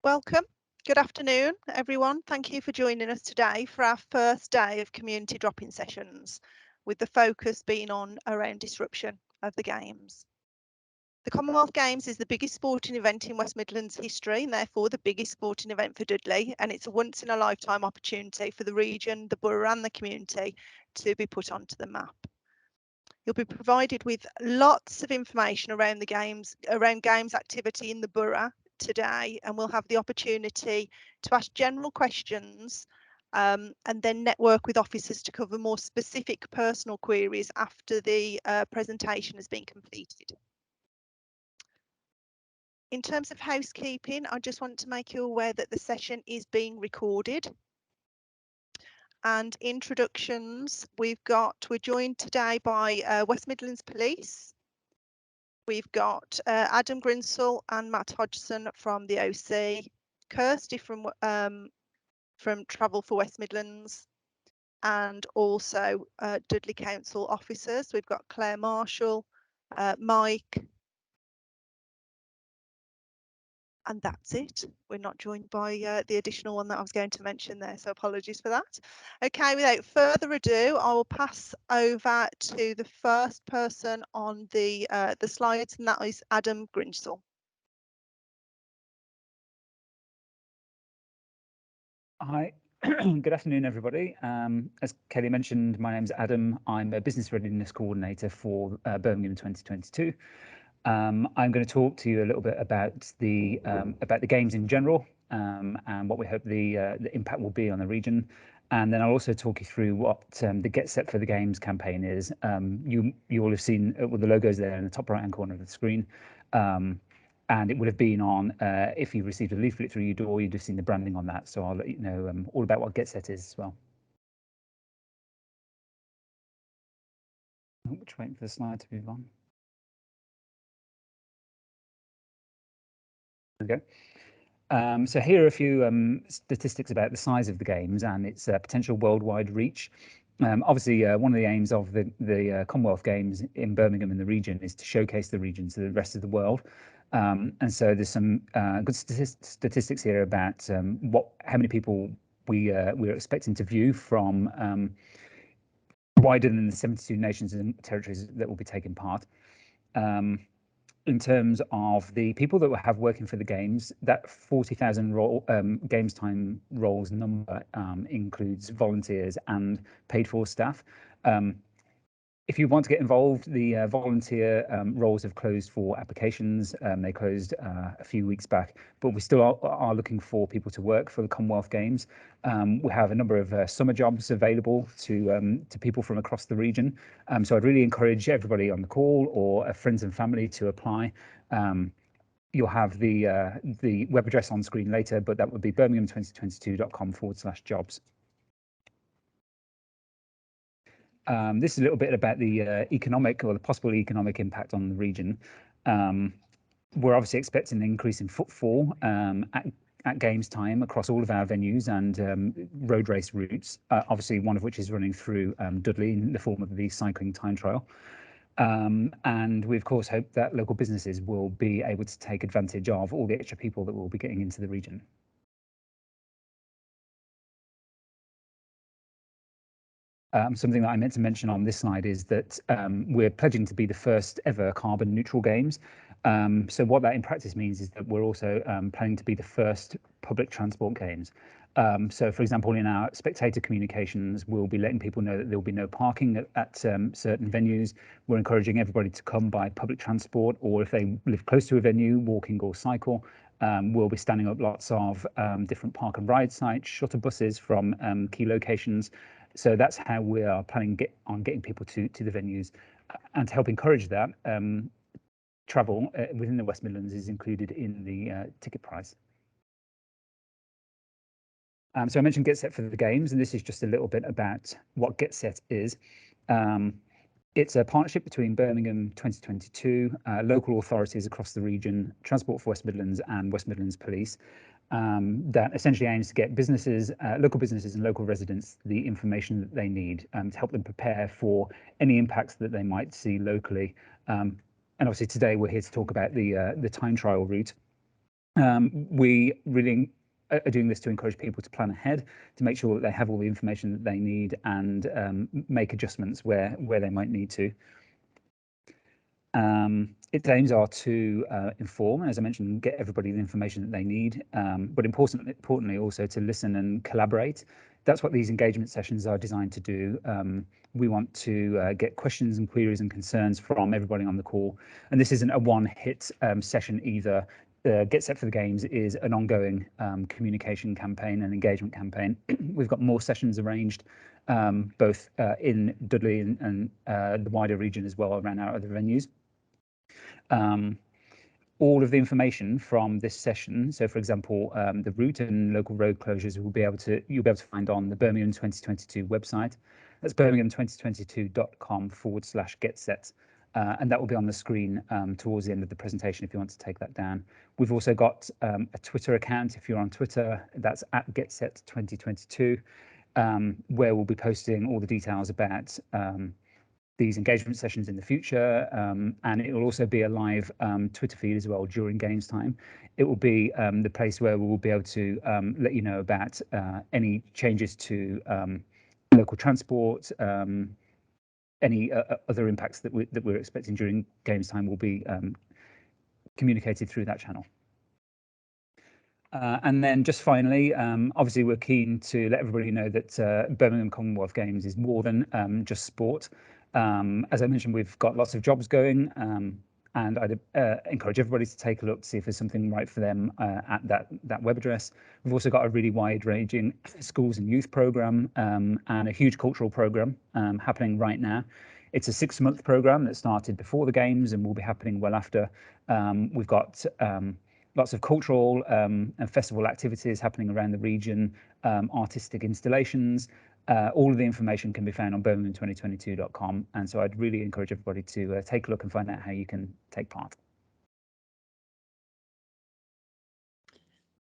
Welcome. Good afternoon, everyone. Thank you for joining us today for our first day of community drop-in sessions, with the focus being on around disruption of the Games. The Commonwealth Games is the biggest sporting event in West Midlands history and therefore the biggest sporting event for Dudley, and it's a once in a lifetime opportunity for the region, the borough and the community to be put onto the map. You'll be provided with lots of information around the games activity in the borough today, and we'll have the opportunity to ask general questions and then network with officers to cover more specific personal queries after the presentation has been completed. In terms of housekeeping, I just want to make you aware that the session is being recorded. And introductions, we're joined today by West Midlands Police. We've got Adam Grinsell and Matt Hodgson from the OC, Kirsty from Travel for West Midlands, and also Dudley Council officers. We've got Claire Marshall, Mike, and that's it. We're not joined by the additional one that I was going to mention there, so apologies for that. Okay, without further ado, I will pass over to the first person on the slides, and that is Adam Grinsell. Hi, good afternoon, everybody. As Kelly mentioned, my name's Adam. I'm a business readiness coordinator for Birmingham 2022. I'm going to talk to you a little bit about the games in general and what we hope the impact will be on the region. And then I'll also talk you through what the Get Set for the Games campaign is. You all have seen the logos there in the top right-hand corner of the screen. And it would have been on, if you received a leaflet through your door, you'd have seen the branding on that. So I'll let you know all about what Get Set is as well. Oh, just waiting for the slide to move on. There we go. So here are a few statistics about the size of the Games and its potential worldwide reach. Obviously, one of the aims of the Commonwealth Games in Birmingham and the region is to showcase the region to the rest of the world. And so there's some good statistics here about how many people we're expecting to view from wider than the 72 nations and territories that will be taking part. In terms of the people that we'll have working for the Games, that 40,000 Games time roles number includes volunteers and paid for staff. If you want to get involved, the volunteer roles have closed for applications. They closed a few weeks back, but we still are looking for people to work for the Commonwealth Games. We have a number of summer jobs available to people from across the region. So I'd really encourage everybody on the call or friends and family to apply. You'll have the web address on screen later, but that would be birmingham2022.com/jobs. This is a little bit about the economic or the possible economic impact on the region. We're obviously expecting an increase in footfall at Games time across all of our venues and road race routes, obviously one of which is running through Dudley in the form of the cycling time trial. And we, of course, hope that local businesses will be able to take advantage of all the extra people that will be getting into the region. Something that I meant to mention on this slide is that we're pledging to be the first ever carbon neutral Games. So what that in practice means is that we're also planning to be the first public transport Games. So, for example, in our spectator communications, we'll be letting people know that there will be no parking at certain venues. We're encouraging everybody to come by public transport, or if they live close to a venue, walking or cycle. We'll be standing up lots of different park and ride sites, shuttle buses from key locations. So that's how we are planning on getting people to the venues. And to help encourage that, travel within the West Midlands is included in the ticket price. So I mentioned Get Set for the Games, and this is just a little bit about what Get Set is. It's a partnership between Birmingham 2022, local authorities across the region, Transport for West Midlands and West Midlands Police, that essentially aims to get businesses, local businesses and local residents the information that they need to help them prepare for any impacts that they might see locally. And obviously today we're here to talk about the time trial route. We really are doing this to encourage people to plan ahead, to make sure that they have all the information that they need, and make adjustments where they might need to. Its aims are to inform, and as I mentioned, get everybody the information that they need, but importantly also to listen and collaborate. That's what these engagement sessions are designed to do. We want to get questions and queries and concerns from everybody on the call, and this isn't a one-hit session either. Get Set for the Games is an ongoing communication campaign and engagement campaign. We've got more sessions arranged, both in Dudley and the wider region as well around our other venues. All of the information from this session, so for example, the route and local road closures, you'll be able to find on the Birmingham 2022 website. That's birmingham2022.com/getset. And that will be on the screen towards the end of the presentation if you want to take that down. We've also got a Twitter account. If you're on Twitter, that's @getset2022, where we'll be posting all the details about these engagement sessions in the future, and it will also be a live Twitter feed as well during games time. It will be the place where we will be able to let you know about any changes to local transport, any other impacts that we're expecting during games time will be communicated through that channel. And then just finally, obviously we're keen to let everybody know that Birmingham Commonwealth Games is more than just sport. As I mentioned, we've got lots of jobs going, and I'd encourage everybody to take a look to see if there's something right for them at that web address. We've also got a really wide-ranging schools and youth program, and a huge cultural program happening right now. It's a 6-month program that started before the games and will be happening well after. We've got lots of cultural and festival activities happening around the region, artistic installations. All of the information can be found on birmingham2022.com, and so I'd really encourage everybody to take a look and find out how you can take part.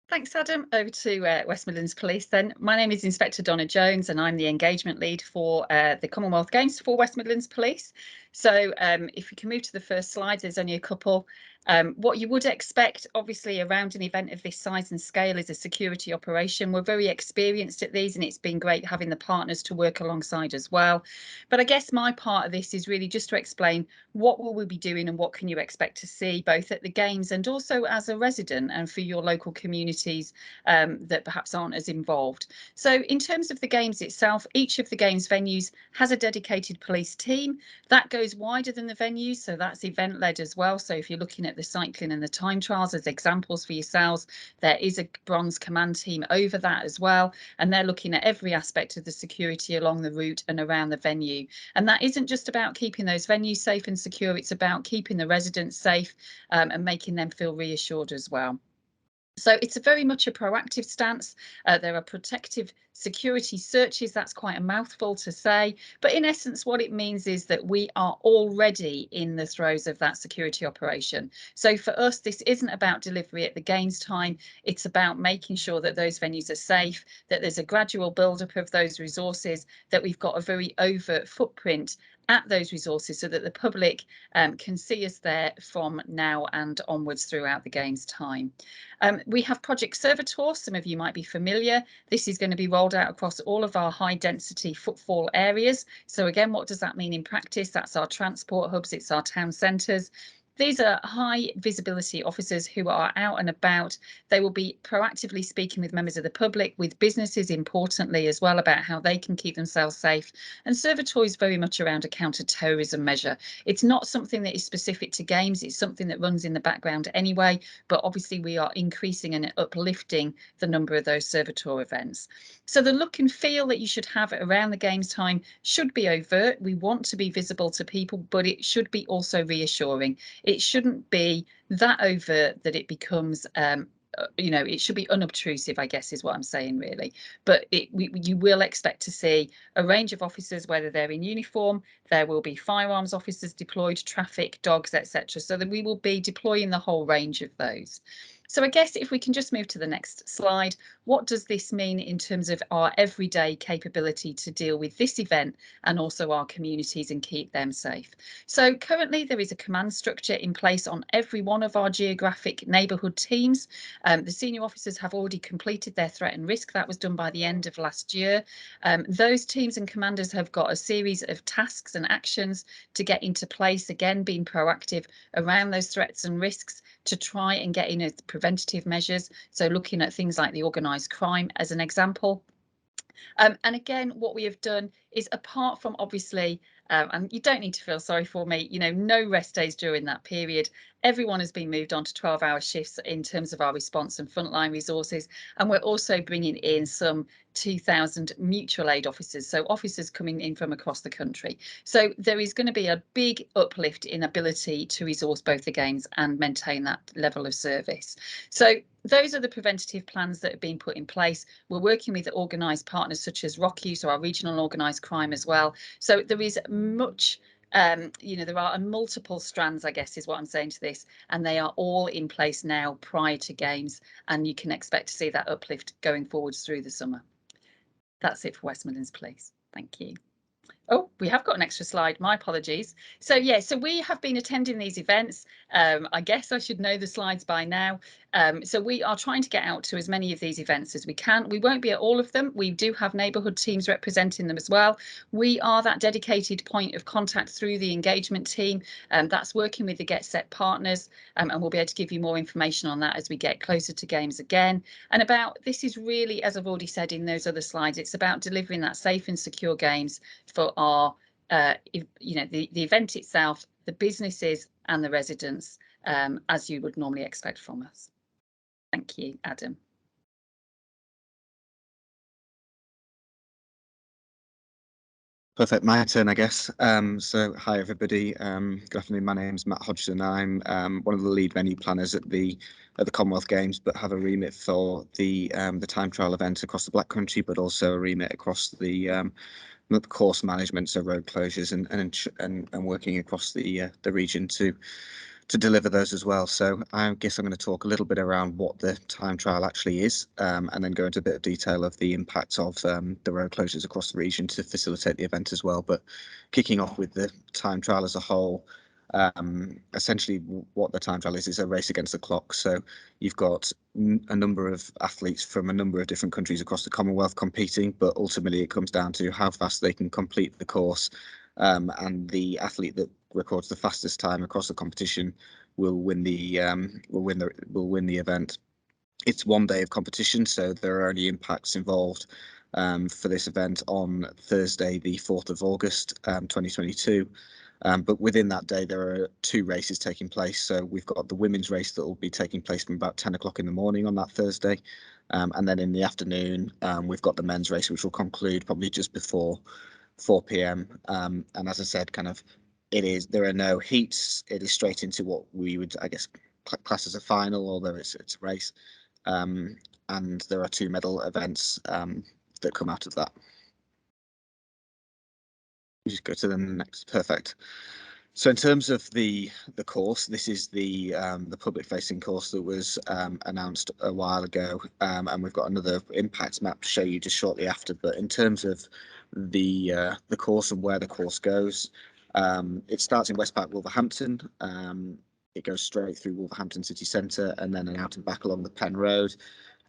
Thanks, Adam. Over to West Midlands Police then. My name is Inspector Donna Jones, and I'm the engagement lead for the Commonwealth Games for West Midlands Police. So if you can move to the first slide, there's only a couple. What you would expect, obviously, around an event of this size and scale is a security operation. We're very experienced at these, and it's been great having the partners to work alongside as well. But I guess my part of this is really just to explain what will we be doing and what can you expect to see, both at the Games and also as a resident and for your local communities that perhaps aren't as involved. So in terms of the Games itself, each of the Games venues has a dedicated police team. That goes wider than the venues, so that's event-led as well. So if you're looking at the cycling and the time trials as examples for yourselves, there is a bronze command team over that as well, and they're looking at every aspect of the security along the route and around the venue. And that isn't just about keeping those venues safe and secure, it's about keeping the residents safe and making them feel reassured as well. So it's very much a proactive stance. There are protective security searches. That's quite a mouthful to say, but in essence what it means is that we are already in the throes of that security operation. So for us, this isn't about delivery at the games time. It's about making sure that those venues are safe, that there's a gradual build-up of those resources, that we've got a very overt footprint at those resources so that the public can see us there from now and onwards throughout the games time. We have Project Servitor, some of you might be familiar. This is going to be rolled out across all of our high density footfall areas. So again, what does that mean in practice? That's our transport hubs, it's our town centres. These are high visibility officers who are out and about. They will be proactively speaking with members of the public, with businesses importantly as well, about how they can keep themselves safe. And Servitor is very much around a counter-terrorism measure. It's not something that is specific to games, it's something that runs in the background anyway, but obviously we are increasing and uplifting the number of those Servitor events. So the look and feel that you should have around the games time should be overt. We want to be visible to people, but it should be also reassuring. It shouldn't be that overt that it becomes it should be unobtrusive, I guess is what I'm saying really. But you will expect to see a range of officers, whether they're in uniform. There will be firearms officers deployed, traffic, dogs, etc. So that we will be deploying the whole range of those. So I guess if we can just move to the next slide, what does this mean in terms of our everyday capability to deal with this event and also our communities and keep them safe? So currently there is a command structure in place on every one of our geographic neighbourhood teams. The senior officers have already completed their threat and risk. That was done by the end of last year. Those teams and commanders have got a series of tasks and actions to get into place, again being proactive around those threats and risks to try and get in preventative measures. So looking at things like the organised crime as an example. And again, what we have done is, apart from obviously, and you don't need to feel sorry for me, you know, no rest days during that period. Everyone has been moved on to 12-hour shifts in terms of our response and frontline resources. And we're also bringing in some 2,000 mutual aid officers, so officers coming in from across the country. So there is going to be a big uplift in ability to resource both the games and maintain that level of service. So those are the preventative plans that have been put in place. We're working with organised partners such as ROCU, so our regional organised crime as well. So there is much, you know, there are multiple strands, I guess, is what I'm saying to this, and they are all in place now prior to games, and you can expect to see that uplift going forwards through the summer. That's it for West Midlands Police. Thank you. Oh, we have got an extra slide. My apologies. So yeah, so we have been attending these events. I guess I should know the slides by now. So we are trying to get out to as many of these events as we can. We won't be at all of them. We do have neighbourhood teams representing them as well. We are that dedicated point of contact through the engagement team. That's working with the Get Set partners, and we'll be able to give you more information on that as we get closer to games again. And about this is really, as I've already said in those other slides, it's about delivering that safe and secure games for our, you know, the event itself, the businesses and the residents, as you would normally expect from us. Thank you, Adam. Perfect, my turn, I guess. So hi everybody. Good afternoon. My name's Matt Hodgson. I'm one of the lead venue planners at the Commonwealth Games, but have a remit for the time trial event across the Black Country, but also a remit across the course management, so road closures and working across the region to deliver those as well. So I guess I'm going to talk a little bit around what the time trial actually is, and then go into a bit of detail of the impact of the road closures across the region to facilitate the event as well. But kicking off with the time trial as a whole, essentially what the time trial is a race against the clock. So you've got a number of athletes from a number of different countries across the Commonwealth competing, but ultimately it comes down to how fast they can complete the course, and the athlete that records the fastest time across the competition will win the event. It's 1 day of competition, so there are only impacts involved for this event on Thursday, the 4th of August, 2022. But within that day, there are 2 races taking place. So we've got the women's race that will be taking place from about 10 o'clock in the morning on that Thursday. And then in the afternoon, we've got the men's race, which will conclude probably just before 4 p.m. And as I said, kind of, there are no heats. It is straight into what we would, I guess, class as a final, although it's a race. And there are 2 medal events that come out of that. Just go to the next. Perfect. So in terms of the course, this is the public facing course that was announced a while ago, and we've got another impacts map to show you just shortly after. But in terms of the course and where the course goes, it starts in West Park, Wolverhampton. It goes straight through Wolverhampton city centre and then out and back along the Penn Road,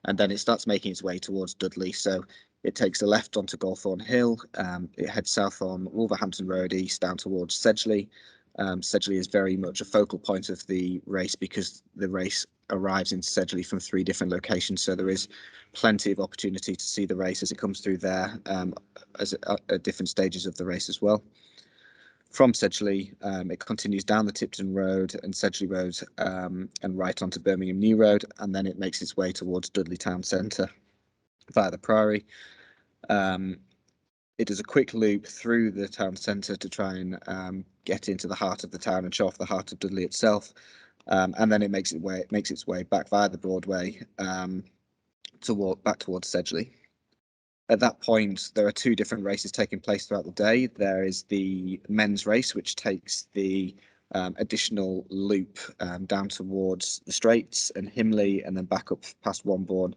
and then it starts making its way towards Dudley. So it takes a left onto Gawthorne Hill. It heads south on Wolverhampton Road east down towards Sedgley. Sedgley is very much a focal point of the race because the race arrives in Sedgley from 3 different locations. So there is plenty of opportunity to see the race as it comes through there, at different stages of the race as well. From Sedgley, it continues down the Tipton Road and Sedgley Road, and right onto Birmingham New Road, and then it makes its way towards Dudley Town Centre via the Priory. It does a quick loop through the town centre to try and get into the heart of the town and show off the heart of Dudley itself, and then it makes its way back via the Broadway to walk back towards Sedgley. At that point, there are 2 different races taking place throughout the day. There is the men's race, which takes the additional loop down towards the Straits and Himley, and then back up past Wombourne,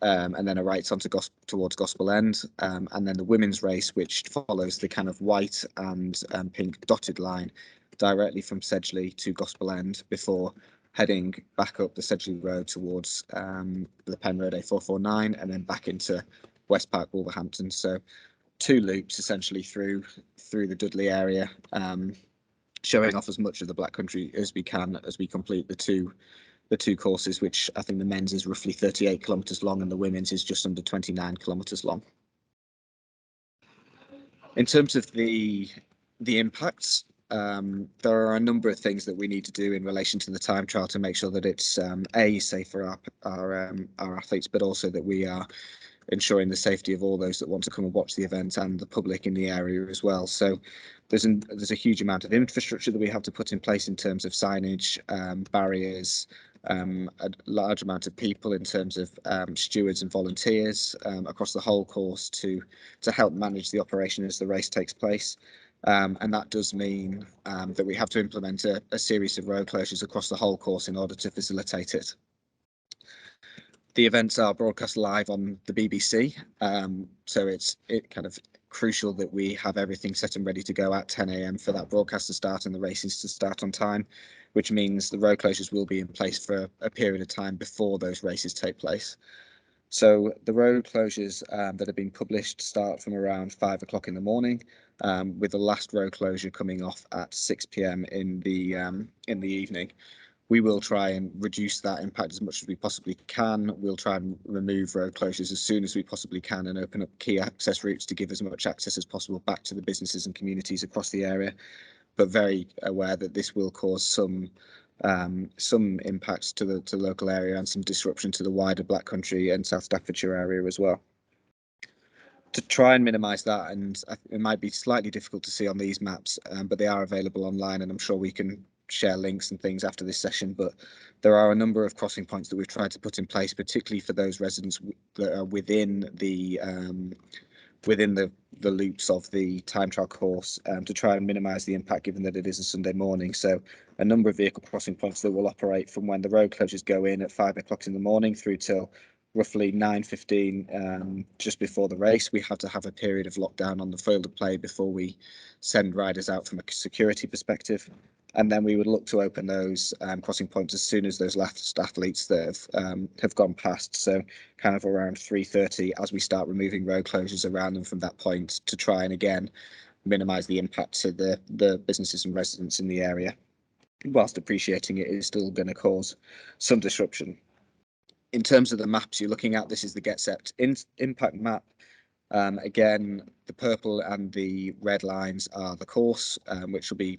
and then a right on towards Gospel End, and then the women's race, which follows the kind of white and pink dotted line directly from Sedgley to Gospel End before heading back up the Sedgley Road towards the Penn Road A449 and then back into West Park, Wolverhampton. So 2 loops essentially through the Dudley area, showing off as much of the Black Country as we can as we complete the two courses, which I think the men's is roughly 38 kilometres long and the women's is just under 29 kilometres long. In terms of the impacts, there are a number of things that we need to do in relation to the time trial to make sure that it's safe for our athletes, but also that we are ensuring the safety of all those that want to come and watch the event and the public in the area as well. So there's a huge amount of infrastructure that we have to put in place in terms of signage, barriers, a large amount of people in terms of stewards and volunteers across the whole course to help manage the operation as the race takes place. And that does mean that we have to implement a series of road closures across the whole course in order to facilitate it. The events are broadcast live on the BBC, so it's kind of crucial that we have everything set and ready to go at 10 a.m. for that broadcast to start and the races to start on time, which means the road closures will be in place for a period of time before those races take place. So the road closures that have been published start from around 5 o'clock in the morning, with the last road closure coming off at 6 p.m. in the evening. We will try and reduce that impact as much as we possibly can. We'll try and remove road closures as soon as we possibly can and open up key access routes to give as much access as possible back to the businesses and communities across the area, but very aware that this will cause some impacts to the local area and some disruption to the wider Black Country and South Staffordshire area as well. To try and minimise that, and it might be slightly difficult to see on these maps, but they are available online, and I'm sure we can share links and things after this session, but there are a number of crossing points that we've tried to put in place, particularly for those residents that are within the loops of the time trial course, to try and minimise the impact, given that it is a Sunday morning. So a number of vehicle crossing points that will operate from when the road closures go in at 5 o'clock in the morning through till roughly 9:15 just before the race. We have to have a period of lockdown on the field of play before we send riders out from a security perspective. And then we would look to open those crossing points as soon as those last athletes that have gone past. So kind of around 3:30 as we start removing road closures around them from that point to try and again minimise the impact to the businesses and residents in the area, whilst appreciating it is still going to cause some disruption. In terms of the maps you're looking at, this is the Get Set impact map. Again, the purple and the red lines are the course, which will be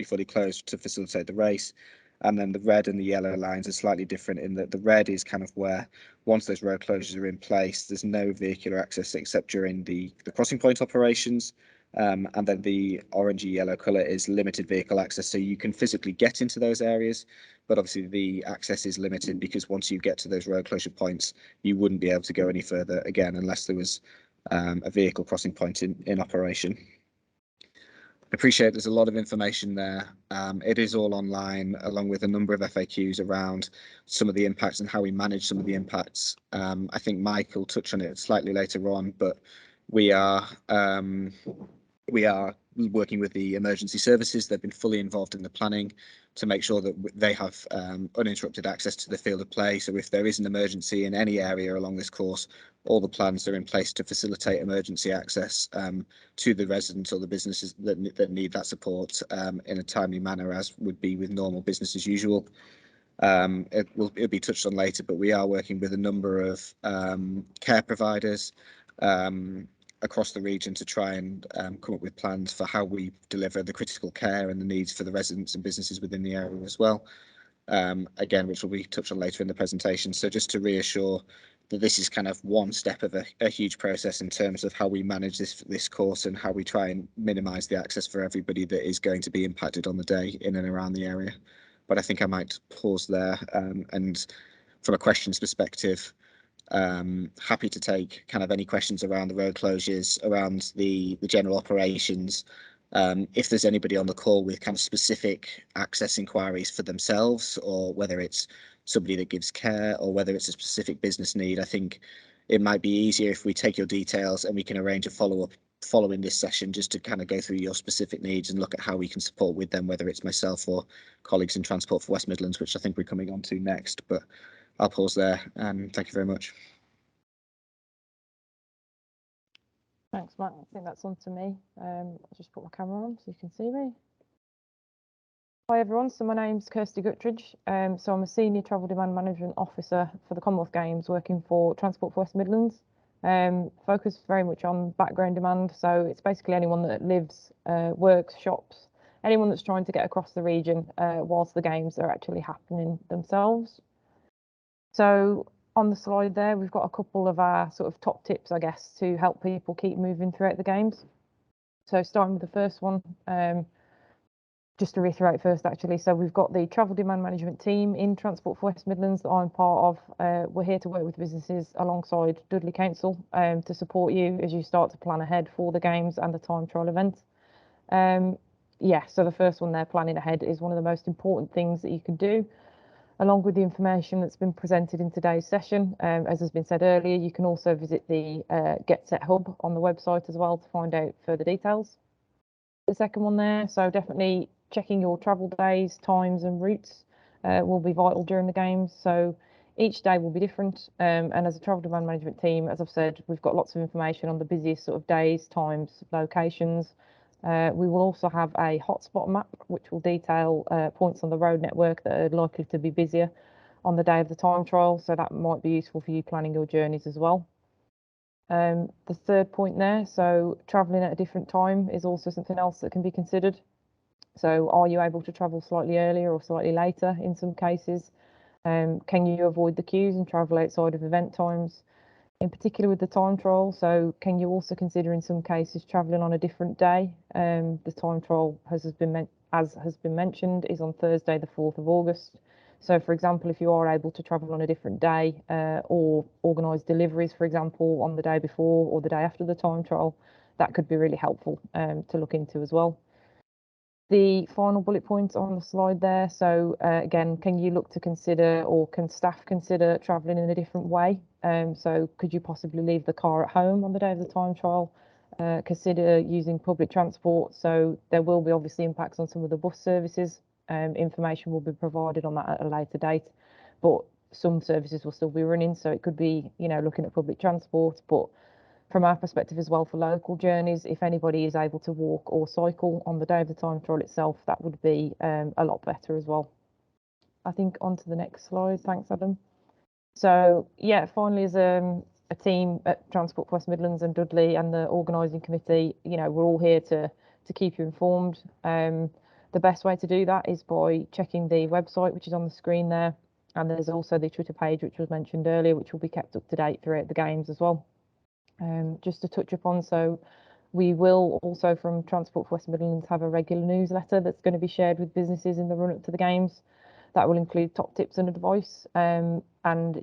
fully closed to facilitate the race, and then the red and the yellow lines are slightly different in that the red is kind of where, once those road closures are in place, there's no vehicular access except during the crossing point operations, and then the orangey yellow colour is limited vehicle access, so you can physically get into those areas, but obviously the access is limited because once you get to those road closure points, you wouldn't be able to go any further again unless there was a vehicle crossing point in operation. I appreciate there's a lot of information there. It is all online, along with a number of FAQs around some of the impacts and how we manage some of the impacts. I think Mike will touch on it slightly later on, but we are working with the emergency services. They've been fully involved in the planning to make sure that they have uninterrupted access to the field of play. So if there is an emergency in any area along this course, all the plans are in place to facilitate emergency access to the residents or the businesses that need that support in a timely manner, as would be with normal business as usual. It'll be touched on later, but we are working with a number of care providers across the region to try and come up with plans for how we deliver the critical care and the needs for the residents and businesses within the area as well. Again, which will be touched on later in the presentation. So just to reassure that this is kind of one step of a huge process in terms of how we manage this course and how we try and minimise the access for everybody that is going to be impacted on the day in and around the area. But I think I might pause there, and from a questions perspective, happy to take kind of any questions around the road closures, around the general operations, If there's anybody on the call with kind of specific access inquiries for themselves, or whether it's somebody that gives care, or whether it's a specific business need, I think it might be easier if we take your details and we can arrange a follow-up following this session, just to kind of go through your specific needs and look at how we can support with them, whether it's myself or colleagues in Transport for West Midlands, which I think we're coming on to next. But I'll pause there, and thank you very much. Thanks, Matt. I think that's on to me. I'll just put my camera on so you can see me. Hi everyone, so my name's Kirsty Guttridge. So I'm a Senior Travel Demand Management Officer for the Commonwealth Games, working for Transport for West Midlands. Focused very much on background demand, so it's basically anyone that lives, works, shops, anyone that's trying to get across the region whilst the games are actually happening themselves. So on the slide there, we've got a couple of our sort of top tips, I guess, to help people keep moving throughout the games. So starting with the first one, just to reiterate first, actually, so we've got the travel demand management team in Transport for West Midlands that I'm part of. We're here to work with businesses alongside Dudley Council to support you as you start to plan ahead for the games and the time trial event. Yeah, so the first one there, planning ahead, is one of the most important things that you can do. Along with the information that's been presented in today's session, as has been said earlier, you can also visit the Get Set Hub on the website as well to find out further details. The second one there, so definitely checking your travel days, times and routes will be vital during the games. So each day will be different, and as a travel demand management team, as I've said, we've got lots of information on the busiest sort of days, times, locations. We will also have a hotspot map, which will detail points on the road network that are likely to be busier on the day of the time trial, so that might be useful for you planning your journeys as well. The third point there, so travelling at a different time is also something else that can be considered. So are you able to travel slightly earlier or slightly later in some cases? Can you avoid the queues and travel outside of event times? In particular with the time trial, so can you also consider in some cases travelling on a different day? The time trial, as has been mentioned, is on Thursday the 4th of August. So for example, if you are able to travel on a different day or organise deliveries, for example, on the day before or the day after the time trial, that could be really helpful to look into as well. The final bullet points on the slide there. So again, can you look to consider, or can staff consider, travelling in a different way? So could you possibly leave the car at home on the day of the time trial? Consider using public transport. So there will be obviously impacts on some of the bus services. Information will be provided on that at a later date, but some services will still be running. So it could be, you know, looking at public transport, but from our perspective as well, for local journeys, if anybody is able to walk or cycle on the day of the time trial itself, that would be a lot better as well. I think on to the next slide. Thanks, Adam. So yeah, finally, as a team at Transport for West Midlands and Dudley and the organising committee, you know, we're all here to keep you informed. The best way to do that is by checking the website, which is on the screen there. And there's also the Twitter page, which was mentioned earlier, which will be kept up to date throughout the games as well. Just to touch upon, so we will also from Transport for West Midlands have a regular newsletter that's going to be shared with businesses in the run up to the games. That will include top tips and advice. And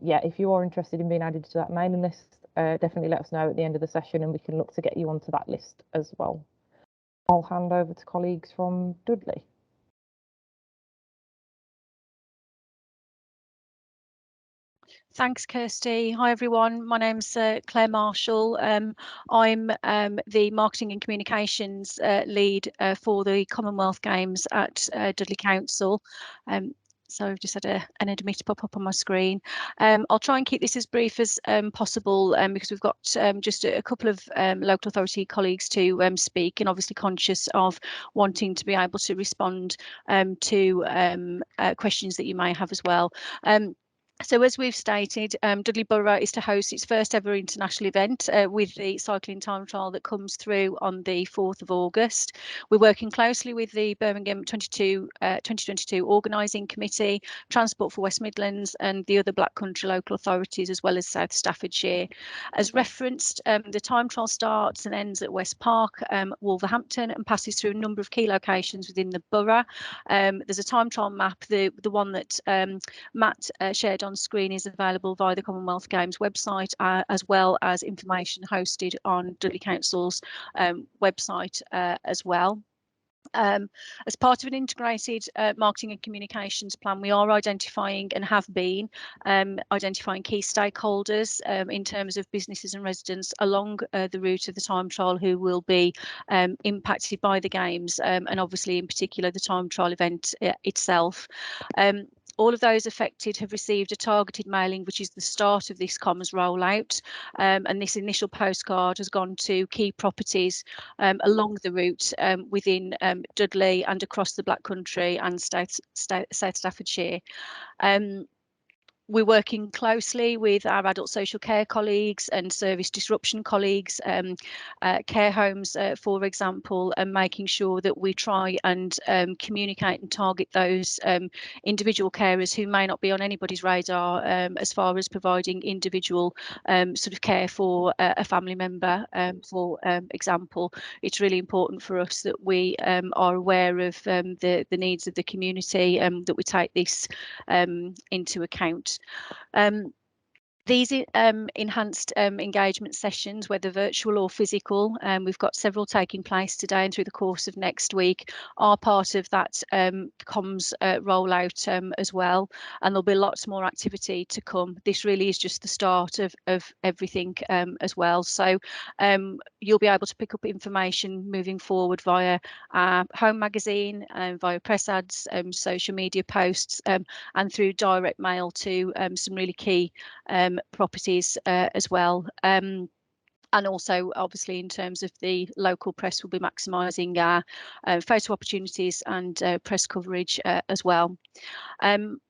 yeah, if you are interested in being added to that mailing list, definitely let us know at the end of the session and we can look to get you onto that list as well. I'll hand over to colleagues from Dudley. Thanks, Kirsty. Hi, everyone. My name's Claire Marshall. I'm the Marketing and Communications lead for the Commonwealth Games at Dudley Council. So I've just had an admit pop up on my screen. I'll try and keep this as brief as possible because we've got just a couple of local authority colleagues to speak, and obviously conscious of wanting to be able to respond to questions that you may have as well. So as we've stated, Dudley Borough is to host its first ever international event with the cycling time trial that comes through on the 4th of August. We're working closely with the Birmingham 2022 organising committee, Transport for West Midlands and the other Black Country local authorities, as well as South Staffordshire. As referenced, the time trial starts and ends at West Park, Wolverhampton, and passes through a number of key locations within the borough. There's a time trial map, the one that Matt shared on screen is available via the Commonwealth Games website, as well as information hosted on Dudley Council's website as well. As part of an integrated marketing and communications plan, we are identifying and have been identifying key stakeholders in terms of businesses and residents along the route of the time trial who will be impacted by the games, and obviously in particular the time trial event itself. All of those affected have received a targeted mailing, which is the start of this comms rollout. And this initial postcard has gone to key properties along the route within Dudley and across the Black Country and South Staffordshire. We're working closely with our adult social care colleagues and service disruption colleagues, care homes, for example, and making sure that we try and communicate and target those individual carers who may not be on anybody's radar as far as providing individual sort of care for a family member, for example. It's really important for us that we are aware of the needs of the community, that we take this into account. These enhanced engagement sessions, whether virtual or physical, we've got several taking place today and through the course of next week, are part of that comms rollout as well. And there'll be lots more activity to come. This really is just the start of everything as well. So you'll be able to pick up information moving forward via our home magazine, via press ads, social media posts, and through direct mail to some really key properties as well. And also, obviously, in terms of the local press, we'll be maximising our photo opportunities and press coverage as well.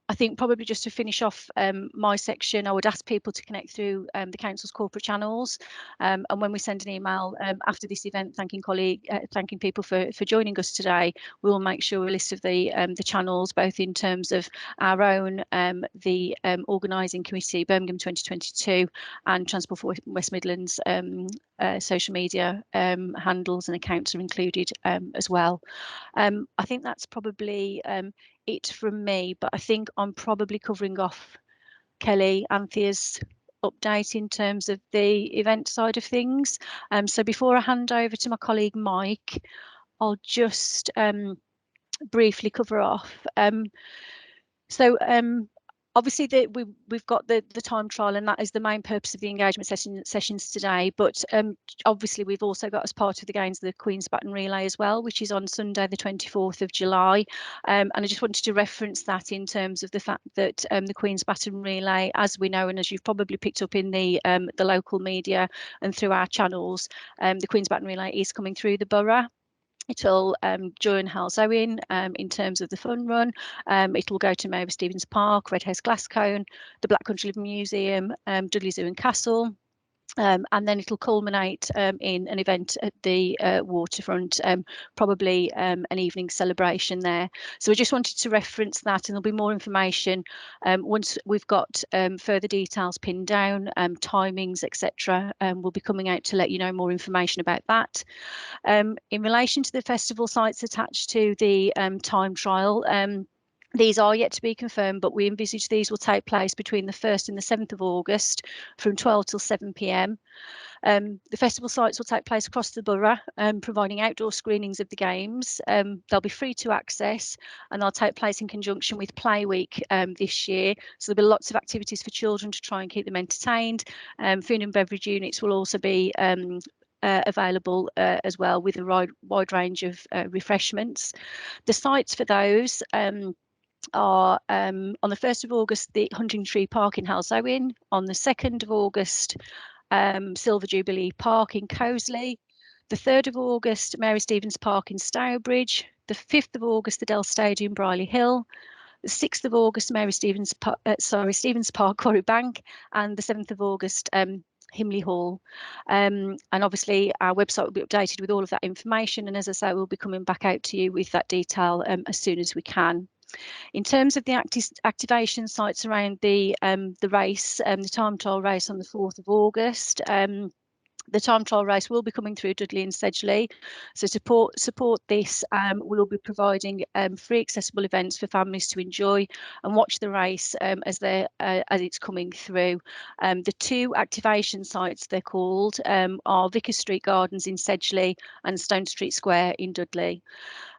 I think probably just to finish off my section, I would ask people to connect through the council's corporate channels, and when we send an email after this event thanking people for joining us today, we will make sure a list of the channels, both in terms of our own the organising committee Birmingham 2022 and Transport for West Midlands social media handles and accounts are included as well. I think that's probably it from me, but I think I'm probably covering off Kelly, Anthea's update in terms of the event side of things. So before I hand over to my colleague Mike, I'll just briefly cover off. Obviously we've got the time trial, and that is the main purpose of the engagement sessions today, but obviously we've also got as part of the games the Queen's Baton Relay as well, which is on Sunday the 24th of July, and I just wanted to reference that in terms of the fact that the Queen's Baton Relay, as we know and as you've probably picked up in the local media and through our channels, the Queen's Baton Relay is coming through the borough. It'll join Housekeeping in terms of the fun run. It'll go to Mary Stevens Park, Red House Glascone, the Black Country Living Museum, Dudley Zoo and Castle. And then it'll culminate in an event at the waterfront, probably an evening celebration there. So I just wanted to reference that, and there'll be more information once we've got further details pinned down, timings, etc. We'll be coming out to let you know more information about that. In relation to the festival sites attached to the time trial, these are yet to be confirmed, but we envisage these will take place between the 1st and the 7th of August from 12 till 7 p.m. The festival sites will take place across the borough, providing outdoor screenings of the games. They'll be free to access, and they'll take place in conjunction with Play Week this year. So there'll be lots of activities for children to try and keep them entertained. Food and beverage units will also be available as well, with a wide range of refreshments. The sites for those are on the 1st of August, the Hunting Tree Park in Housekeeping, on the 2nd of August, Silver Jubilee Park in Coseley, the 3rd of August, Mary Stevens Park in Stourbridge, the 5th of August, the Dell Stadium, Brierley Hill, the 6th of August, Stevens Park, Quarry Bank, and the 7th of August, Himley Hall. And obviously our website will be updated with all of that information, and as I say, we'll be coming back out to you with that detail as soon as we can. In terms of the activation sites around the race, the time trial race on the 4th of August, the time trial race will be coming through Dudley and Sedgley. So support this, we'll be providing free accessible events for families to enjoy and watch the race as it's coming through. The two activation sites, they're called, are Vickers Street Gardens in Sedgley and Stone Street Square in Dudley.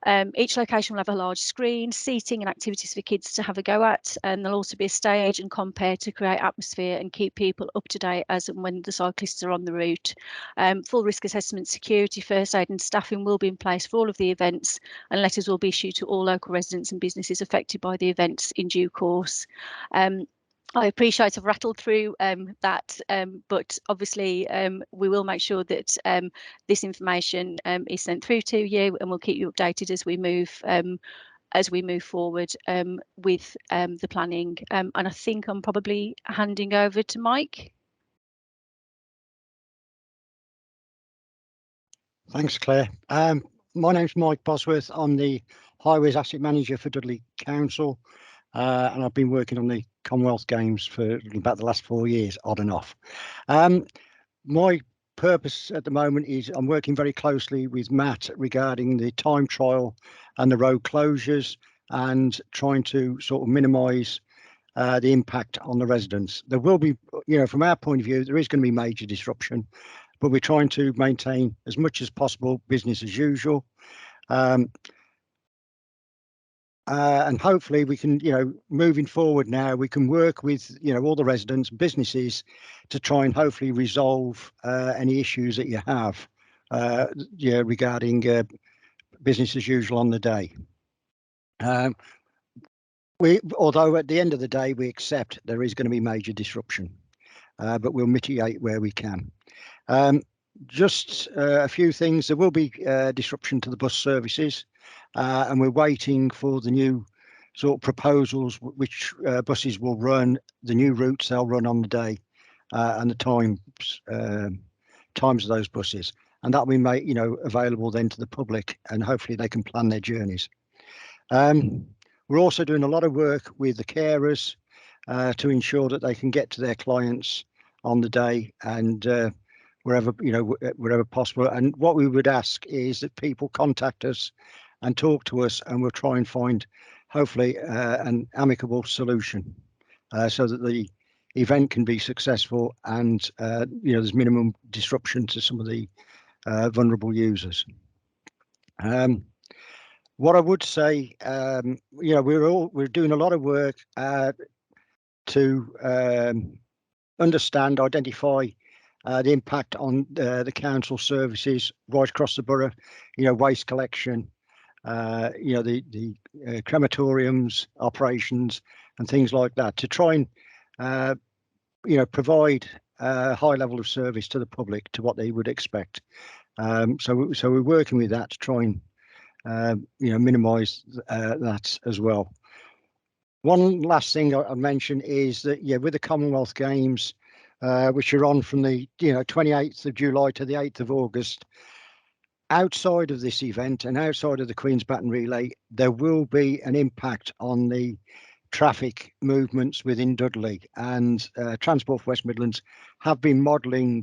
Each location will have a large screen, seating and activities for kids to have a go at, and there'll also be a stage and compare to create atmosphere and keep people up to date as and when the cyclists are on the route. Full risk assessment, security, first aid and staffing will be in place for all of the events, and letters will be issued to all local residents and businesses affected by the events in due course. I appreciate I've rattled through that, but obviously we will make sure that this information is sent through to you, and we'll keep you updated as we move forward with the planning. And I think I'm probably handing over to Mike. Thanks, Claire. My name's Mike Bosworth. I'm the Highways Asset Manager for Dudley Council, and I've been working on the Commonwealth Games for about the last 4 years, odd and off. My purpose at the moment is I'm working very closely with Matt regarding the time trial and the road closures, and trying to sort of minimise the impact on the residents. There will be, from our point of view, there is going to be major disruption, but we're trying to maintain as much as possible business as usual. And hopefully we can, moving forward now, we can work with, all the residents, businesses, to try and hopefully resolve any issues that you have, regarding business as usual on the day. Although at the end of the day, we accept there is going to be major disruption, but we'll mitigate where we can. Just a few things. There will be disruption to the bus services, and we're waiting for the new sort of proposals, which buses will run, the new routes they'll run on the day, and the times of those buses, and that will be made, available then to the public, and hopefully they can plan their journeys. We're also doing a lot of work with the carers to ensure that they can get to their clients on the day, and wherever possible. And what we would ask is that people contact us and talk to us, and we'll try and find hopefully an amicable solution so that the event can be successful, and there's minimum disruption to some of the vulnerable users. What I would say, we're doing a lot of work to understand, identify the impact on the council services right across the borough, waste collection, the crematoriums, operations and things like that, to try and provide a high level of service to the public, to what they would expect. So we're working with that to try and minimise that as well. One last thing I'd mention is that, with the Commonwealth Games, which are on from the 28th of July to the 8th of August, outside of this event and outside of the Queen's Baton Relay, there will be an impact on the traffic movements within Dudley, and Transport for West Midlands have been modelling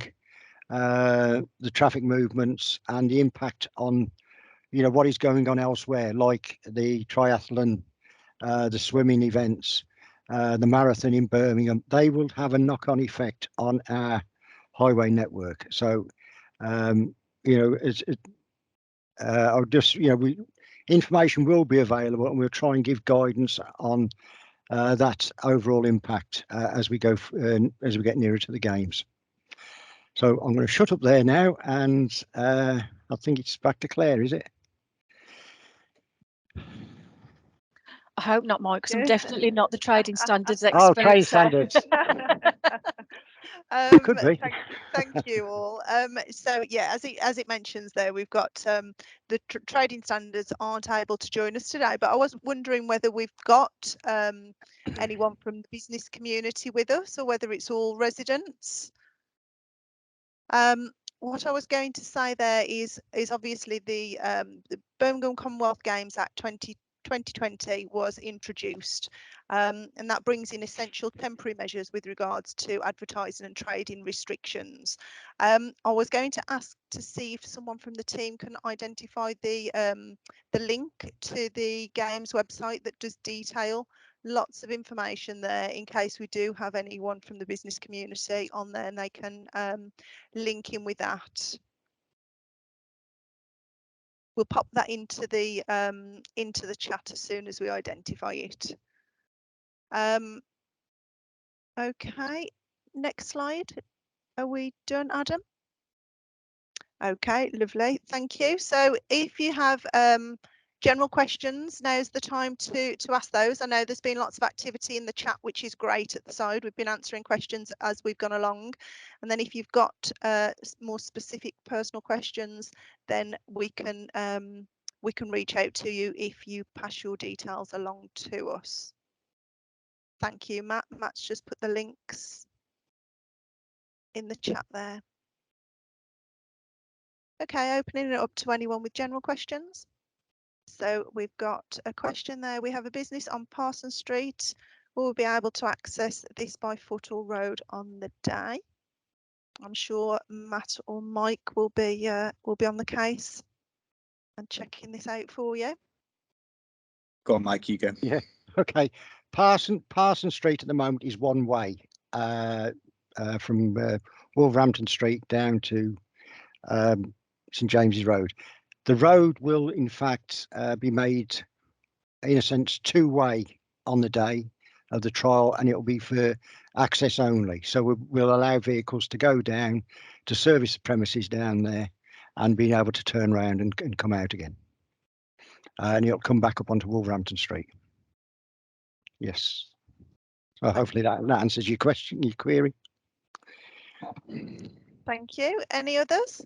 the traffic movements and the impact on what is going on elsewhere, like the triathlon, the swimming events, the marathon in Birmingham. They will have a knock-on effect on our highway network. So I'll just, information will be available, and we'll try and give guidance on that overall impact as we go as we get nearer to the games. So I'm going to shut up there now, and I think it's back to Claire, is it? I hope not, Mike, because I'm definitely not the trading standards expert. Oh, trading standards. Could be. Thank you all. So yeah, as it mentions there, we've got the trading standards aren't able to join us today, but I was wondering whether we've got anyone from the business community with us, or whether it's all residents. What I was going to say there is obviously the Birmingham Commonwealth Games Act 2020 was introduced, and that brings in essential temporary measures with regards to advertising and trading restrictions. I was going to ask to see if someone from the team can identify the link to the Games website that does detail lots of information there, in case we do have anyone from the business community on there, and they can link in with that. we'll pop that into the chat as soon as we identify it. Okay, next slide. Are we done, Adam? Okay, lovely, thank you. So if you have general questions, now's the time to ask those. I know there's been lots of activity in the chat, which is great at the side. We've been answering questions as we've gone along. And then if you've got more specific personal questions, then we can reach out to you if you pass your details along to us. Thank you, Matt. Matt's just put the links in the chat there. Okay, opening it up to anyone with general questions. So we've got a question there. We have a business on Parsons Street. Will we be able to access this by foot or road on the day? I'm sure Matt or Mike will be on the case and checking this out for you. Go on, Mike, you go. Yeah, okay. Parsons Street at the moment is one way from Wolverhampton Street down to St James's Road. The road will in fact be made in a sense two-way on the day of the trial, and it will be for access only. So we'll allow vehicles to go down to service the premises down there and being able to turn around and come out again. And it'll come back up onto Wolverhampton Street. Yes. So hopefully that answers your question, your query. Thank you. Any others?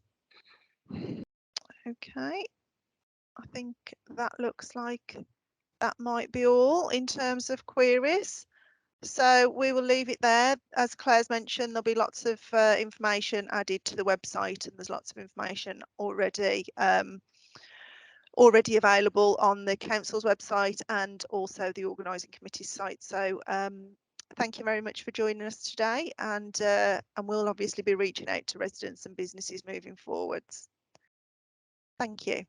Okay. I think that looks like that might be all in terms of queries. So we will leave it there. As Claire's mentioned, there'll be lots of information added to the website, and there's lots of information already available on the council's website and also the organising committee's site. So thank you very much for joining us today, and we'll obviously be reaching out to residents and businesses moving forwards. Thank you.